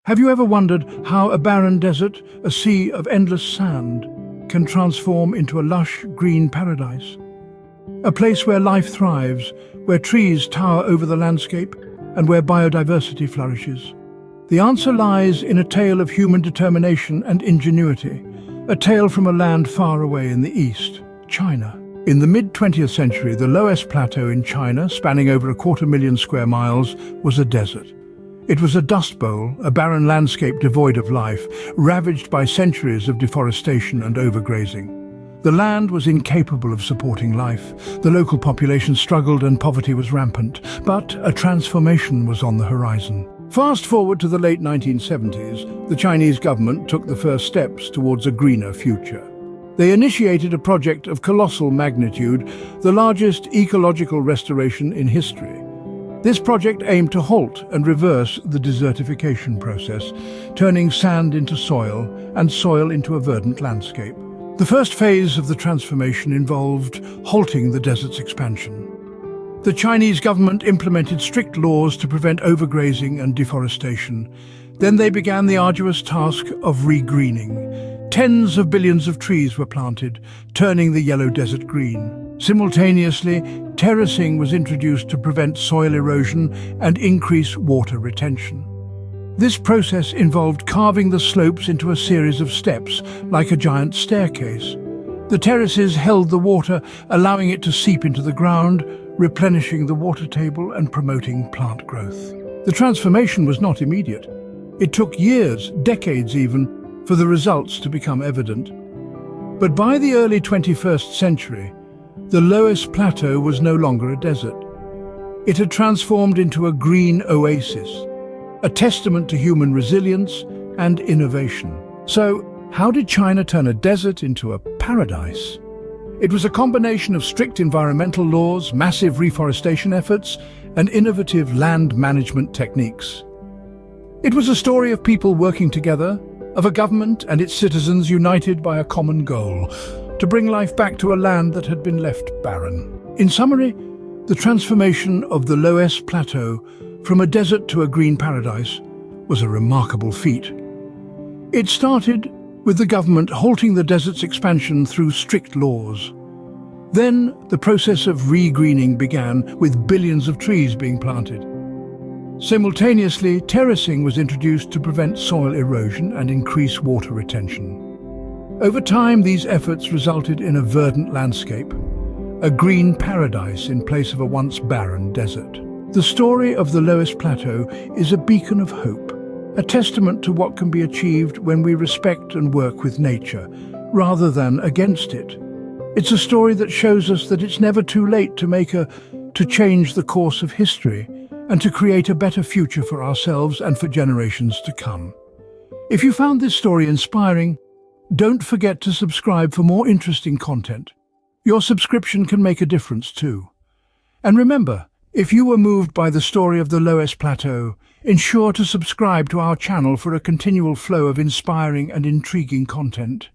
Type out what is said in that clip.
Have you ever wondered how a barren desert, a sea of endless sand, can transform into a lush green paradise? A place where life thrives, where trees tower over the landscape, and where biodiversity flourishes. The answer lies in a tale of human determination and ingenuity, a tale from a land far away in the east, China. In the mid-20th century, the Loess Plateau in China, spanning over 250,000 square miles, was a desert. It was a dust bowl, a barren landscape devoid of life, ravaged by centuries of deforestation and overgrazing. The land was incapable of supporting life. The local population struggled and poverty was rampant, but a transformation was on the horizon. Fast forward to the late 1970s, the Chinese government took the first steps towards a greener future. They initiated a project of colossal magnitude, the largest ecological restoration in history. This project aimed to halt and reverse the desertification process, turning sand into soil and soil into a verdant landscape. The first phase of the transformation involved halting the desert's expansion. The Chinese government implemented strict laws to prevent overgrazing and deforestation. Then they began the arduous task of regreening. Tens of billions of trees were planted, turning the yellow desert green. Simultaneously, terracing was introduced to prevent soil erosion and increase water retention. This process involved carving the slopes into a series of steps, like a giant staircase. The terraces held the water, allowing it to seep into the ground, replenishing the water table and promoting plant growth. The transformation was not immediate. It took years, decades even, for the results to become evident. But by the early 21st century, the Loess Plateau was no longer a desert. It had transformed into a green oasis, a testament to human resilience and innovation. So, how did China turn a desert into a paradise? It was a combination of strict environmental laws, massive reforestation efforts, and innovative land management techniques. It was a story of people working together, of a government and its citizens united by a common goal, to bring life back to a land that had been left barren. In summary, the transformation of the Loess Plateau from a desert to a green paradise was a remarkable feat. It started with the government halting the desert's expansion through strict laws. Then the process of regreening began, with billions of trees being planted. Simultaneously, terracing was introduced to prevent soil erosion and increase water retention. Over time, these efforts resulted in a verdant landscape, a green paradise in place of a once barren desert. The story of the Loess Plateau is a beacon of hope, a testament to what can be achieved when we respect and work with nature, rather than against it. It's a story that shows us that it's never too late to change the course of history and to create a better future for ourselves and for generations to come. If you found this story inspiring, don't forget to subscribe for more interesting content. Your subscription can make a difference too. And remember, if you were moved by the story of the Loess Plateau, ensure to subscribe to our channel for a continual flow of inspiring and intriguing content.